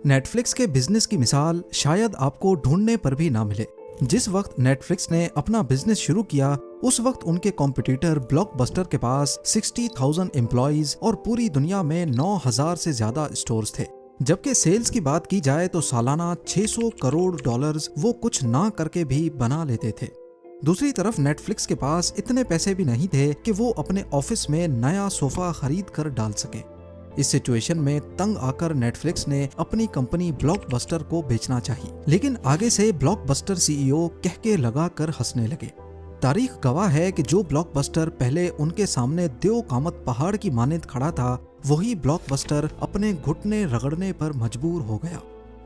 Netflix के business की मिसाल शायद आपको ढूंढने पर भी ना मिले। जिस वक्त नेटफ्लिक्स ने अपना बिजनेस शुरू किया उस वक्त उनके कॉम्पिटिटर ब्लॉकबस्टर के पास 60,000 एम्प्लॉइज और पूरी दुनिया में 9,000 से ज्यादा स्टोर्स थे। जबकि सेल्स की बात की जाए तो सालाना $600 करोड़ वो कुछ ना करके भी बना लेते थे। दूसरी तरफ नेटफ्लिक्स के पास इतने पैसे भी नहीं थे कि वो अपने ऑफिस में नया सोफा खरीद कर डाल सके। इस सिचुएशन में तंग आकर नेटफ्लिक्स ने अपनी कंपनी ब्लॉकबस्टर को बेचना चाहिए, लेकिन आगे से ब्लॉकबस्टर सीईओ कह के लगा कर हंसने लगे। तारीख गवाह है कि जो ब्लॉकबस्टर पहले उनके सामने देव कामत पहाड़ की मानद खड़ा था, वही ब्लॉकबस्टर अपने घुटने रगड़ने पर मजबूर हो गया।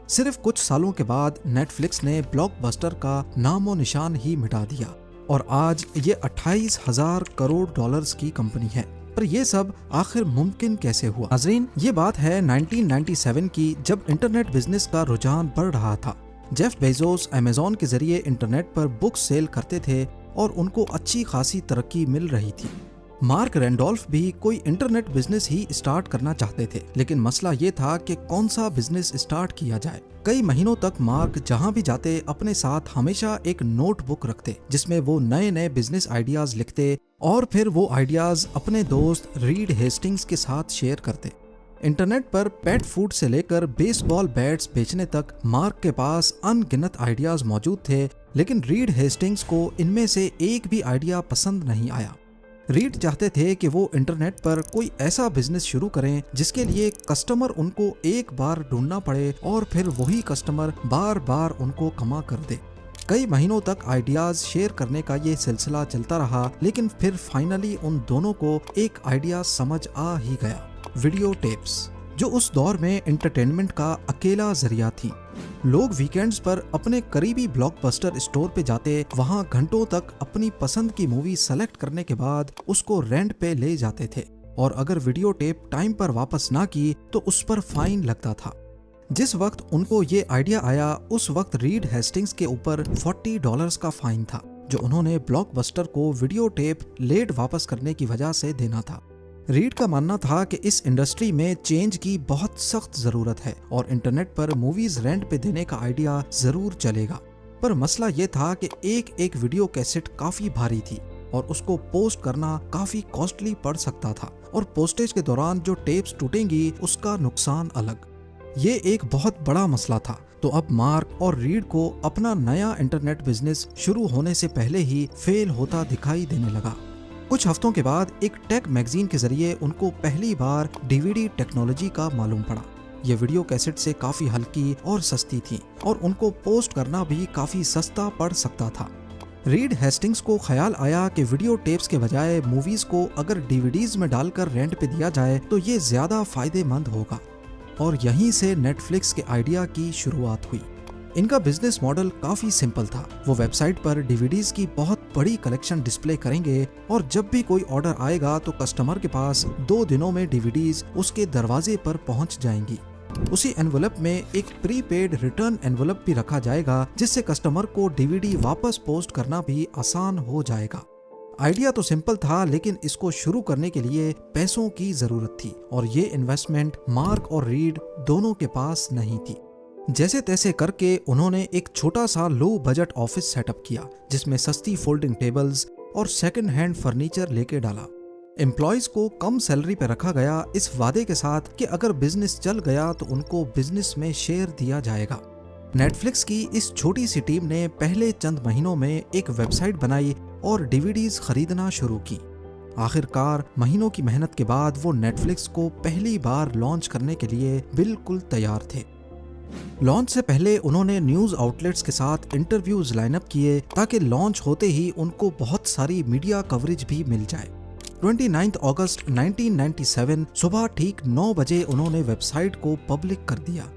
सिर्फ कुछ सालों के बाद नेटफ्लिक्स ने ब्लॉकबस्टर का नामो निशान ही मिटा दिया और आज ये 28,000 करोड़ डॉलर्स की कंपनी है। पर ये सब आखिर मुमकिन कैसे हुआ? नाज़रीन, ये बात है 1997 की, जब इंटरनेट बिजनेस का रुझान बढ़ रहा था। जेफ बेजोस अमेज़न के जरिए इंटरनेट पर बुक सेल करते थे और उनको अच्छी खासी तरक्की मिल रही थी। मार्क रैंडोल्फ भी कोई इंटरनेट बिजनेस ही स्टार्ट करना चाहते थे, लेकिन मसला ये था कि कौन सा बिजनेस स्टार्ट किया जाए। कई महीनों तक मार्क जहां भी जाते अपने साथ हमेशा एक नोटबुक रखते जिसमें वो नए नए बिजनेस आइडियाज लिखते और फिर वो आइडियाज अपने दोस्त रीड हेस्टिंग्स के साथ शेयर करते। इंटरनेट पर पेट फूड से लेकर बेसबॉल बैट्स बेचने तक मार्क के पास अनगिनत आइडियाज मौजूद थे, लेकिन रीड हेस्टिंग्स को इनमें से एक भी आइडिया पसंद नहीं आया। रीड चाहते थे कि वो इंटरनेट पर कोई ऐसा बिजनेस शुरू करें जिसके लिए कस्टमर उनको एक बार ढूंढना पड़े और फिर वही कस्टमर बार बार उनको कमा कर दे। कई महीनों तक आइडियाज शेयर करने का ये सिलसिला चलता रहा, लेकिन फिर फाइनली उन दोनों को एक आइडिया समझ आ ही गया, वीडियो टेप्स, जो उस दौर में एंटरटेनमेंट का अकेला जरिया थी। लोग वीकेंड्स पर अपने करीबी ब्लॉकबस्टर स्टोर पे जाते, वहां घंटों तक अपनी पसंद की मूवी सेलेक्ट करने के बाद उसको रेंट पे ले जाते थे और अगर वीडियो टेप टाइम पर वापस ना की तो उस पर फाइन लगता था। जिस वक्त उनको ये आइडिया आया उस वक्त रीड हेस्टिंग्स के ऊपर $40 का फाइन था, जो उन्होंने ब्लॉकबस्टर को वीडियो टेप लेट वापस करने की वजह से देना था। रीड का मानना था कि इस इंडस्ट्री में चेंज की बहुत सख्त जरूरत है और इंटरनेट पर मूवीज रेंट पे देने का आइडिया जरूर चलेगा। पर मसला ये था कि एक एक वीडियो कैसेट काफी भारी थी और उसको पोस्ट करना काफी कॉस्टली पड़ सकता था और पोस्टेज के दौरान जो टेप्स टूटेंगी उसका नुकसान अलग। ये एक बहुत बड़ा मसला था। तो अब मार्क और रीड को अपना नया इंटरनेट बिजनेस शुरू होने से पहले ही फेल होता दिखाई देने लगा। कुछ हफ्तों के बाद एक टेक मैगजीन के जरिए उनको पहली बार डीवीडी टेक्नोलॉजी का मालूम पड़ा। ये वीडियो कैसेट से काफी हल्की और सस्ती थी और उनको पोस्ट करना भी काफी सस्ता पड़ सकता था। रीड हेस्टिंग्स को ख्याल आया कि वीडियो टेप्स के बजाय मूवीज को अगर डीवीडीज में डालकर रेंट पे दिया जाए तो ये ज्यादा फायदेमंद होगा और यहीं से नेटफ्लिक्स के आइडिया की शुरुआत हुई। इनका बिजनेस मॉडल काफी सिंपल था। वो वेबसाइट पर डीवीडीज की बहुत बड़ी कलेक्शन डिस्प्ले करेंगे और जब भी कोई ऑर्डर आएगा तो कस्टमर के पास 2 दिनों में डीवीडीज उसके दरवाजे पर पहुंच जाएंगी। उसी एनवलप में एक प्रीपेड रिटर्न एनवलप भी रखा जाएगा जिससे कस्टमर को डीवीडी वापस पोस्ट करना भी आसान हो जाएगा। आइडिया तो सिंपल था, लेकिन इसको शुरू करने के लिए पैसों की जरूरत थी और ये इन्वेस्टमेंट मार्क और रीड दोनों के पास नहीं थी। जैसे तैसे करके उन्होंने एक छोटा सा लो बजट ऑफिस सेटअप किया जिसमें सस्ती फोल्डिंग टेबल्स और सेकंड हैंड फर्नीचर लेके डाला। एम्प्लॉयज को कम सैलरी पे रखा गया इस वादे के साथ कि अगर बिजनेस चल गया तो उनको बिजनेस में शेयर दिया जाएगा। नेटफ्लिक्स की इस छोटी सी टीम ने पहले चंद महीनों में एक वेबसाइट बनाई और डीवीडीज खरीदना शुरू की। आखिरकार महीनों की मेहनत के बाद वो नेटफ्लिक्स को पहली बार लॉन्च करने के लिए बिल्कुल तैयार थे। लॉन्च से पहले उन्होंने न्यूज आउटलेट्स के साथ इंटरव्यूज लाइनअप किए ताकि लॉन्च होते ही उनको बहुत सारी मीडिया कवरेज भी मिल जाए। 29 अगस्त 1997 सुबह ठीक 9 बजे उन्होंने वेबसाइट को पब्लिक कर दिया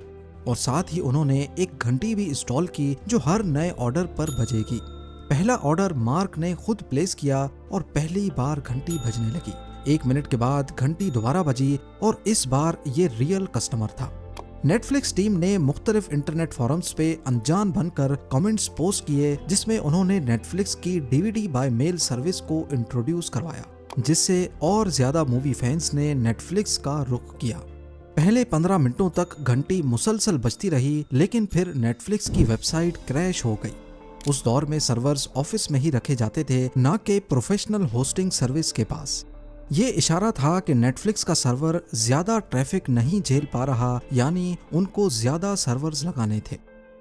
और साथ ही उन्होंने एक घंटी भी इंस्टॉल की जो हर नए ऑर्डर पर बजेगी। पहला ऑर्डर मार्क ने खुद प्लेस किया और पहली बार घंटी बजने लगी। 1 मिनट के बाद घंटी दोबारा बजी और इस बार ये रियल कस्टमर था। नेटफ्लिक्स टीम ने मुख्तलिफ इंटरनेट फोरम्स पे अनजान बनकर कमेंट्स पोस्ट किए जिसमें उन्होंने नेटफ्लिक्स की डीवीडी बाय मेल सर्विस को इंट्रोड्यूस करवाया, जिससे और ज्यादा मूवी फैंस ने नेटफ्लिक्स का रुख किया। पहले 15 मिनटों तक घंटी मुसलसल बजती रही, लेकिन फिर नेटफ्लिक्स की वेबसाइट क्रैश हो गई। उस दौर में सर्वर्स ऑफिस में ही रखे जाते थे, ना कि प्रोफेशनल होस्टिंग सर्विस के पास। ये इशारा था कि नेटफ्लिक्स का सर्वर ज्यादा ट्रैफिक नहीं झेल पा रहा, यानी उनको ज्यादा सर्वर्स लगाने थे।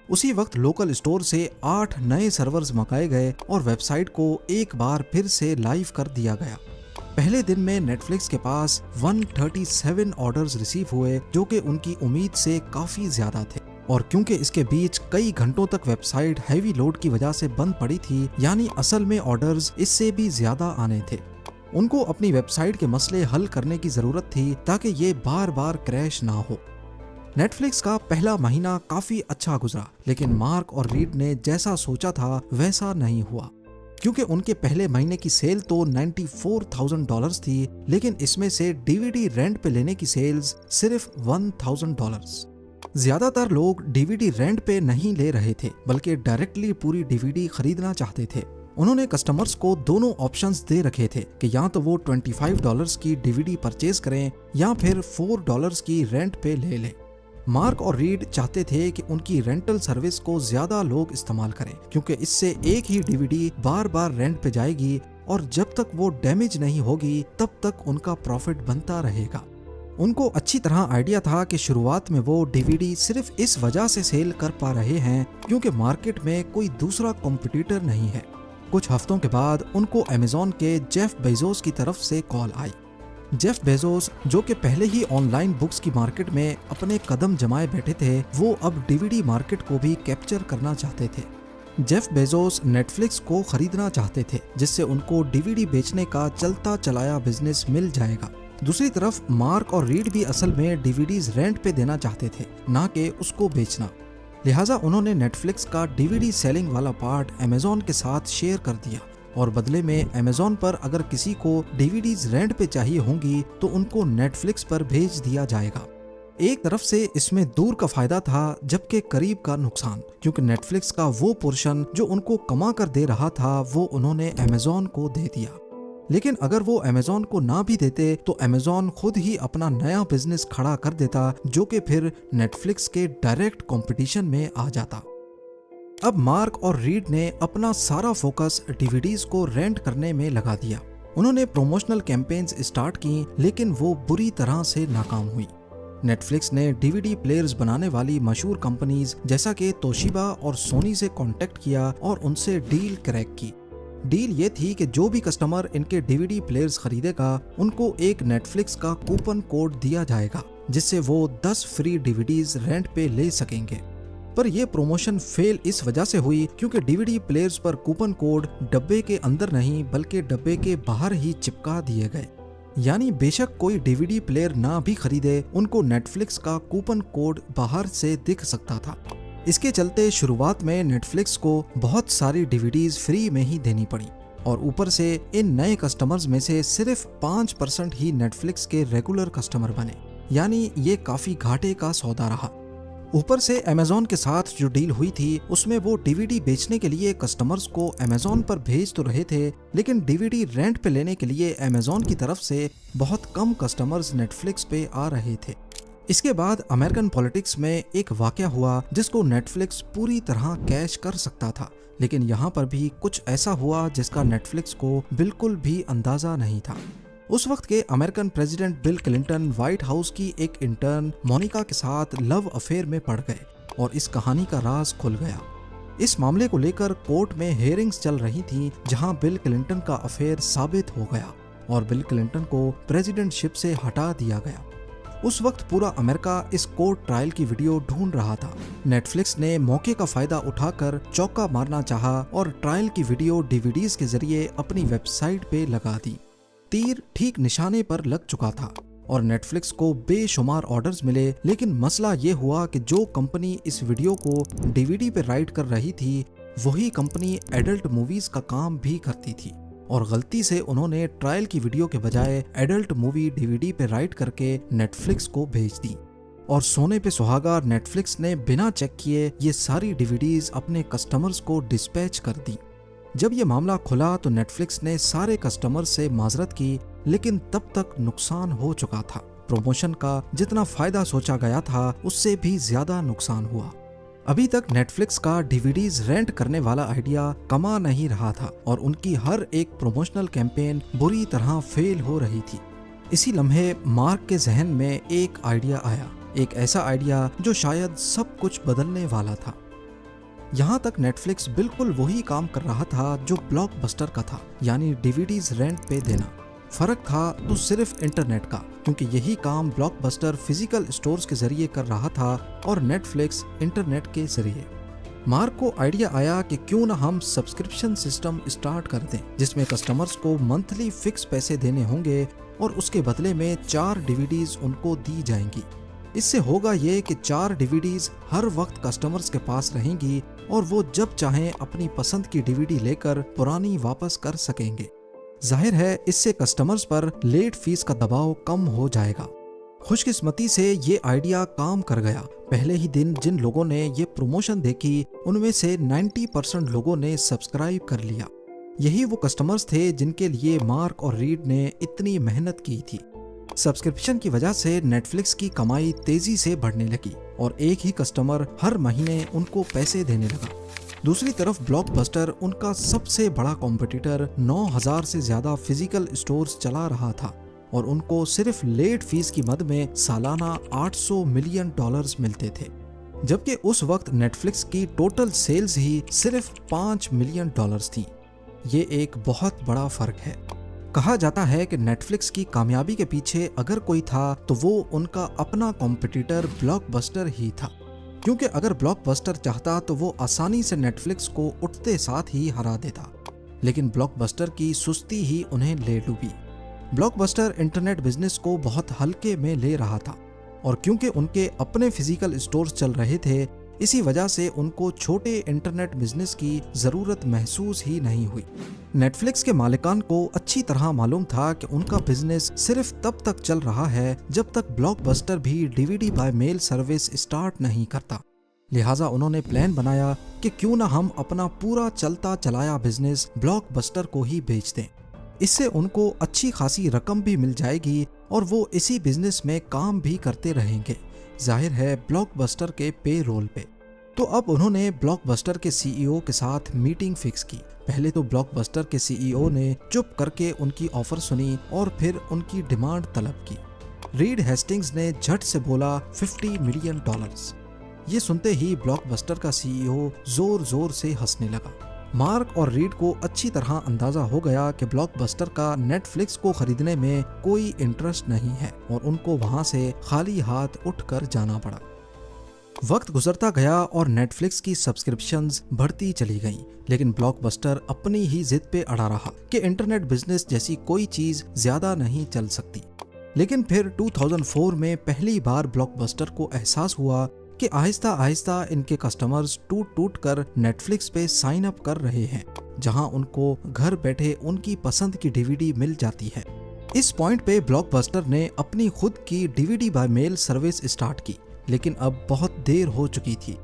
उसी वक्त लोकल स्टोर से 8 नए सर्वर्स मंगाए गए और वेबसाइट को एक बार फिर से लाइव कर दिया गया। पहले दिन में नेटफ्लिक्स के पास 137 ऑर्डर्स रिसीव हुए, जो कि उनकी उम्मीद से काफी ज्यादा थे। और क्योंकि इसके बीच कई घंटों तक वेबसाइट हैवी लोड की वजह से बंद पड़ी थी, यानी असल में ऑर्डर्स इससे भी ज्यादा आने थे। उनको अपनी वेबसाइट के मसले हल करने की जरूरत थी ताकि ये बार बार क्रैश ना हो। नेटफ्लिक्स का पहला महीना काफी अच्छा गुजरा, लेकिन मार्क और रीड ने जैसा सोचा था वैसा नहीं हुआ। क्योंकि उनके पहले महीने की सेल तो $94,000 थी, लेकिन इसमें से डीवीडी रेंट पे लेने की सेल्स सिर्फ $1,000। ज्यादातर लोग डीवीडी रेंट पे नहीं ले रहे थे, बल्कि डायरेक्टली पूरी डीवीडी खरीदना चाहते थे। उन्होंने कस्टमर्स को दोनों ऑप्शंस दे रखे थे कि या तो वो $25 की डीवीडी परचेज करें या फिर $4 की रेंट पे ले लें। मार्क और रीड चाहते थे कि उनकी रेंटल सर्विस को ज्यादा लोग इस्तेमाल करें, क्योंकि इससे एक ही डीवीडी बार बार रेंट पे जाएगी और जब तक वो डैमेज नहीं होगी तब तक उनका प्रॉफिट बनता रहेगा। उनको अच्छी तरह आइडिया था कि शुरुआत में वो डीवीडी सिर्फ इस वजह से सेल कर पा रहे हैं क्योंकि मार्केट में कोई दूसरा कॉम्पिटिटर नहीं है। कुछ हफ्तों के बाद उनको अमेज़न के जेफ बेजोस की तरफ से कॉल आई। जेफ बेजोस, जो कि पहले ही ऑनलाइन बुक्स की मार्केट में अपने कदम जमाए बैठे थे, वो अब डीवीडी मार्केट को भी कैप्चर करना चाहते थे। जेफ बेजोस नेटफ्लिक्स को खरीदना चाहते थे, जिससे उनको डीवीडी बेचने का चलता चलाया बिजनेस मिल जाएगा। दूसरी तरफ मार्क और रीड भी असल में डीवीडीज रेंट पे देना चाहते थे, ना कि उसको बेचना। लिहाजा उन्होंने नेटफ्लिक्स का डीवीडी सेलिंग वाला पार्ट अमेज़न के साथ शेयर कर दिया और बदले में अमेज़न पर अगर किसी को डीवीडीज रेंट पे चाहिए होंगी तो उनको नेटफ्लिक्स पर भेज दिया जाएगा। एक तरफ से इसमें दूर का फायदा था, जबकि करीब का नुकसान, क्योंकि नेटफ्लिक्स का वो पोर्शन जो उनको कमा कर दे रहा था वो उन्होंने अमेज़न को दे दिया। लेकिन अगर वो अमेज़न को ना भी देते तो अमेज़न खुद ही अपना नया बिजनेस खड़ा कर देता, जो कि फिर नेटफ्लिक्स के डायरेक्ट कंपटीशन में आ जाता। अब मार्क और रीड ने अपना सारा फोकस डीवीडीज को रेंट करने में लगा दिया। उन्होंने प्रमोशनल कैंपेन्स स्टार्ट की, लेकिन वो बुरी तरह से नाकाम हुई। नेटफ्लिक्स ने डीवीडी प्लेयर्स बनाने वाली मशहूर कंपनीज जैसा कि तोशिबा और सोनी से कांटेक्ट किया और उनसे डील क्रैक की। डील ये थी कि जो भी कस्टमर इनके डीवीडी प्लेयर्स खरीदेगा उनको एक नेटफ्लिक्स का कूपन कोड दिया जाएगा, जिससे वो 10 फ्री डीवीडीज रेंट पे ले सकेंगे। पर यह प्रमोशन फेल इस वजह से हुई क्योंकि डीवीडी प्लेयर्स पर कूपन कोड डब्बे के अंदर नहीं बल्कि डब्बे के बाहर ही चिपका दिए गए। यानी बेशक कोई डीवीडी प्लेयर ना भी खरीदे, उनको नेटफ्लिक्स का कूपन कोड बाहर से दिख सकता था। इसके चलते शुरुआत में नेटफ्लिक्स को बहुत सारी डीवीडीज फ्री में ही देनी पड़ी और ऊपर से इन नए कस्टमर्स में से सिर्फ 5% ही नेटफ्लिक्स के रेगुलर कस्टमर बने, यानी ये काफी घाटे का सौदा रहा। ऊपर से अमेज़न के साथ जो डील हुई थी उसमें वो डीवीडी बेचने के लिए कस्टमर्स को अमेज़न पर भेज तो रहे थे, लेकिन डीवीडी रेंट पे लेने के लिए अमेज़न की तरफ से बहुत कम कस्टमर्स नेटफ्लिक्स पे आ रहे थे। इसके बाद अमेरिकन पॉलिटिक्स में एक वाकया हुआ जिसको नेटफ्लिक्स पूरी तरह कैश कर सकता था, लेकिन यहाँ पर भी कुछ ऐसा हुआ जिसका नेटफ्लिक्स को बिल्कुल भी अंदाजा नहीं था। उस वक्त के American president bill Clinton white house की एक इंटर्न मोनिका के साथ लव अफेयर में पड़ गए और इस कहानी का राज खुल गया। इस मामले को लेकर कोर्ट में हियरिंग्स चल रही थी, जहां बिल क्लिंटन का अफेयर साबित हो गया और बिल क्लिंटन को प्रेसिडेंटशिप से हटा दिया गया। उस वक्त पूरा अमेरिका इस कोर्ट ट्रायल की वीडियो ढूंढ रहा था। नेटफ्लिक्स ने मौके का फायदा उठाकर चौका मारना चाहा और ट्रायल की वीडियो डीवीडीज के जरिए अपनी वेबसाइट पे लगा दी। तीर ठीक निशाने पर लग चुका था और नेटफ्लिक्स को बेशुमार ऑर्डर्स मिले, लेकिन मसला ये हुआ कि जो कंपनी इस वीडियो को डीवीडी पे राइट कर रही थी वही कंपनी एडल्ट मूवीज का काम भी करती थी और गलती से उन्होंने ट्रायल की वीडियो के बजाय एडल्ट मूवी डीवीडी पे राइट करके नेटफ्लिक्स को भेज दी। और सोने पे सुहागा नेटफ्लिक्स ने बिना चेक किए ये सारी डीवीडीज अपने कस्टमर्स को डिस्पैच कर दी। जब ये मामला खुला तो नेटफ्लिक्स ने सारे कस्टमर से माजरत की, लेकिन तब तक नुकसान हो चुका था। प्रमोशन का जितना फायदा सोचा गया था उससे भी ज्यादा नुकसान हुआ। अभी तक नेटफ्लिक्स का डीवीडीज रेंट करने वाला आइडिया कमा नहीं रहा था और उनकी हर एक प्रमोशनल कैंपेन बुरी तरह फेल हो रही थी। इसी लम्हे मार्क के जहन में एक आइडिया आया, एक ऐसा आइडिया जो शायद सब कुछ बदलने वाला था। यहाँ तक नेटफ्लिक्स बिल्कुल वही काम कर रहा था जो ब्लॉकबस्टर का था, यानी डीवीडीज रेंट पे देना। फर्क था तो सिर्फ इंटरनेट का, क्योंकि यही काम ब्लॉकबस्टर फिजिकल स्टोर्स के जरिए कर रहा था और नेटफ्लिक्स इंटरनेट के जरिए। मार्क को आइडिया आया कि क्यों ना हम सब्सक्रिप्शन सिस्टम स्टार्ट कर दें, जिसमें कस्टमर्स को मंथली फिक्स पैसे देने होंगे और उसके बदले में 4 डीवीडीज उनको दी जाएंगी। इससे होगा ये कि 4 डीवीडीज हर वक्त कस्टमर्स के पास रहेंगी और वो जब चाहें अपनी पसंद की डीवीडी लेकर पुरानी वापस कर सकेंगे। जाहिर है इससे कस्टमर्स पर लेट फीस का दबाव कम हो जाएगा। खुशकिस्मती से ये आइडिया काम कर गया। पहले ही दिन जिन लोगों ने ये प्रमोशन देखी उनमें से 90% लोगों ने सब्सक्राइब कर लिया। यही वो कस्टमर्स थे जिनके लिए मार्क और रीड ने इतनी मेहनत की थी। सब्सक्रिप्शन की वजह से नेटफ्लिक्स की कमाई तेजी से बढ़ने लगी और एक ही कस्टमर हर महीने उनको पैसे देने लगा। दूसरी तरफ ब्लॉकबस्टर उनका सबसे बड़ा कॉम्पिटिटर 9000 से ज्यादा फिजिकल स्टोर्स चला रहा था और उनको सिर्फ लेट फीस की मद में सालाना $800 मिलियन मिलते थे, जबकि उस वक्त नेटफ्लिक्स की टोटल सेल्स ही सिर्फ $5 मिलियन थी। ये एक बहुत बड़ा फर्क है। कहा जाता है कि नेटफ्लिक्स की कामयाबी के पीछे अगर कोई था तो वो उनका अपना कॉम्पिटिटर ब्लॉकबस्टर ही था, क्योंकि अगर ब्लॉकबस्टर चाहता तो वो आसानी से नेटफ्लिक्स को उठते साथ ही हरा देता, लेकिन ब्लॉकबस्टर की सुस्ती ही उन्हें ले डूबी। ब्लॉकबस्टर इंटरनेट बिजनेस को बहुत हल्के में ले रहा था और क्योंकि उनके अपने फिजिकल स्टोर्स चल रहे थे, इसी वजह से उनको छोटे इंटरनेट बिजनेस की जरूरत महसूस ही नहीं हुई। नेटफ्लिक्स के मालिकान को अच्छी तरह मालूम था कि उनका बिजनेस सिर्फ तब तक चल रहा है जब तक ब्लॉकबस्टर भी DVD by mail service start नहीं करता। लिहाजा उन्होंने प्लान बनाया कि क्यों ना हम अपना पूरा चलता चलाया बिजनेस ब्लॉकबस्टर को ही बेच दें। इससे उनको अच्छी खासी रकम भी मिल जाएगी और वो इसी बिजनेस में काम भी करते रहेंगे, जाहिर है ब्लॉकबस्टर के पे रोल पे। तो अब उन्होंने ब्लॉकबस्टर के सीईओ के साथ मीटिंग फिक्स की। पहले तो ब्लॉकबस्टर के सीईओ ने चुप करके उनकी ऑफर सुनी और फिर उनकी डिमांड तलब की। रीड हेस्टिंग्स ने झट से बोला $50 मिलियन। ये सुनते ही ब्लॉकबस्टर का सीईओ जोर जोर से हंसने लगा। मार्क और रीड को अच्छी तरह अंदाजा हो गया कि ब्लॉकबस्टर का नेटफ्लिक्स को खरीदने में कोई इंटरेस्ट नहीं है और उनको वहां से खाली हाथ उठकर जाना पड़ा। वक्त गुजरता गया और नेटफ्लिक्स की सब्सक्रिप्शंस बढ़ती चली गईं, लेकिन ब्लॉकबस्टर अपनी ही जिद पे अड़ा रहा कि इंटरनेट बिजनेस जैसी कोई चीज ज्यादा नहीं चल सकती। लेकिन फिर 2004 में पहली बार ब्लॉकबस्टर को एहसास हुआ कि आहिस्ता आहिस्ता इनके कस्टमर्स टूट टूट कर नेटफ्लिक्स पे साइन अप कर रहे हैं, जहां उनको घर बैठे उनकी पसंद की डीवीडी मिल जाती है। इस पॉइंट पे ब्लॉकबस्टर ने अपनी खुद की DVD by mail service start की, लेकिन अब बहुत देर हो चुकी थी।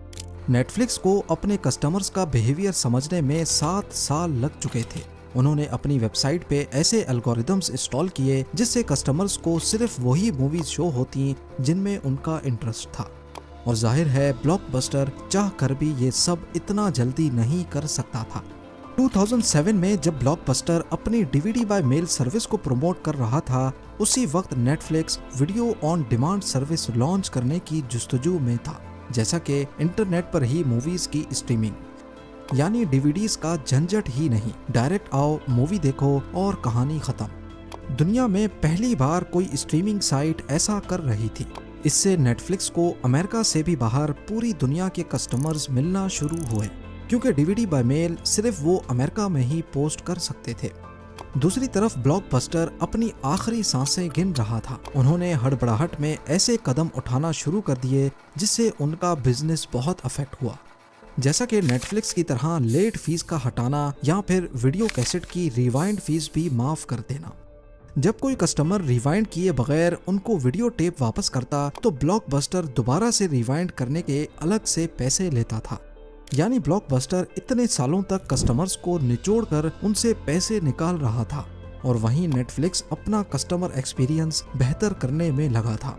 नेटफ्लिक्स को अपने कस्टमर्स का बिहेवियर समझने में 7 साल लग चुके थे। उन्होंने अपनी वेबसाइट पे ऐसे एल्गोरिदम्स इंस्टॉल किए जिससे कस्टमर्स को सिर्फ वही मूवीज शो होती जिनमें उनका इंटरेस्ट था, और जाहिर है ब्लॉकबस्टर चाह कर भी ये सब इतना जल्दी नहीं कर सकता था। 2007 में जब ब्लॉकबस्टर अपनी डीवीडी बाय मेल सर्विस को प्रमोट कर रहा था, उसी वक्त Netflix video on demand service launch करने की जुस्तजू में था, जैसा कि इंटरनेट पर ही मूवीज की स्ट्रीमिंग, यानी डीवीडीज का झंझट ही नहीं, डायरेक्ट आओ मूवी देखो और कहानी खत्म। दुनिया में पहली बार कोई स्ट्रीमिंग साइट ऐसा कर रही थी। इससे नेटफ्लिक्स को अमेरिका से भी बाहर पूरी दुनिया के कस्टमर्स मिलना शुरू हुए, क्योंकि डीवीडी बाय मेल सिर्फ वो अमेरिका में ही पोस्ट कर सकते थे। दूसरी तरफ ब्लॉकबस्टर अपनी आखिरी सांसें गिन रहा था। उन्होंने हड़बड़ाहट में ऐसे कदम उठाना शुरू कर दिए जिससे उनका बिजनेस बहुत अफेक्ट हुआ, जैसा कि नेटफ्लिक्स की तरह लेट फीस का हटाना या फिर वीडियो कैसेट की रिवाइंड फीस भी माफ कर देना। जब कोई कस्टमर रिवाइंड किए बगैर उनको वीडियो टेप वापस करता तो ब्लॉकबस्टर दोबारा से रिवाइंड करने के अलग से पैसे लेता था। यानी ब्लॉकबस्टर इतने सालों तक कस्टमर्स को निचोड़कर उनसे पैसे निकाल रहा था और वहीं नेटफ्लिक्स अपना कस्टमर एक्सपीरियंस बेहतर करने में लगा था।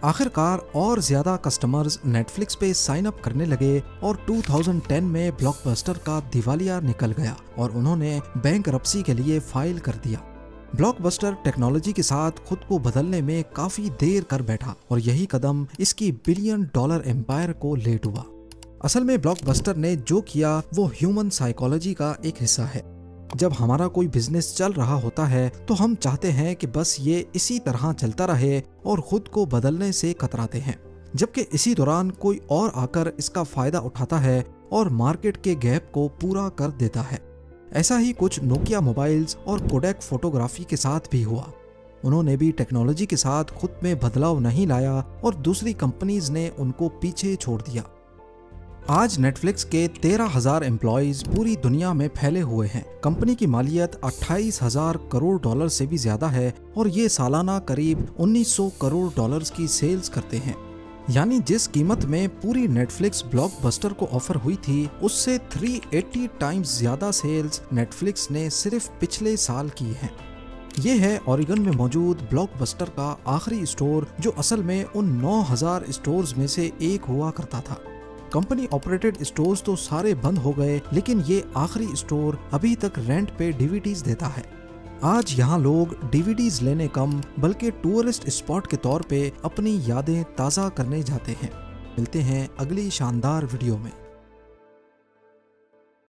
आखिरकार और ज्यादा कस्टमर्स नेटफ्लिक्स पे साइन अप करने लगे और 2010 में ब्लॉकबस्टर का दिवालिया निकल गया और उन्होंने बैंकरप्सी के लिए फाइल कर दिया। ब्लॉकबस्टर टेक्नोलॉजी के साथ खुद को बदलने में काफी देर कर बैठा और यही कदम इसकी $1 बिलियन एम्पायर को लेट हुआ। असल में ब्लॉकबस्टर ने जो किया वो ह्यूमन साइकोलॉजी का एक हिस्सा है। जब हमारा कोई बिजनेस चल रहा होता है तो हम चाहते हैं कि बस ये इसी तरह चलता रहे और खुद को बदलने से कतराते हैं, जबकि इसी दौरान कोई और आकर इसका फायदा उठाता है और मार्केट के गैप को पूरा कर देता है। ऐसा ही कुछ नोकिया मोबाइल्स और कोडेक फोटोग्राफी के साथ भी हुआ। उन्होंने भी टेक्नोलॉजी के साथ खुद में बदलाव नहीं लाया और दूसरी कंपनीज ने उनको पीछे छोड़ दिया। आज नेटफ्लिक्स के 13,000 एम्प्लॉइज पूरी दुनिया में फैले हुए हैं। कंपनी की मालियत $28,000 करोड़ से भी ज्यादा है और ये सालाना करीब $1900 करोड़ की सेल्स करते हैं। यानी जिस कीमत में पूरी नेटफ्लिक्स ब्लॉकबस्टर को ऑफर हुई थी उससे 380 टाइम्स ज्यादा सेल्स नेटफ्लिक्स ने सिर्फ पिछले साल की हैं। ये है ओरेगन में मौजूद ब्लॉकबस्टर का आखिरी स्टोर, जो असल में उन 9,000 स्टोर्स में से एक हुआ करता था। कंपनी ऑपरेटेड स्टोर्स तो सारे बंद हो गए, लेकिन ये आखिरी स्टोर अभी तक रेंट पे डीवीडीज देता है। आज यहाँ लोग डीवीडीज लेने कम बल्कि टूरिस्ट स्पॉट के तौर पे अपनी यादें ताज़ा करने जाते हैं। मिलते हैं अगली शानदार वीडियो में।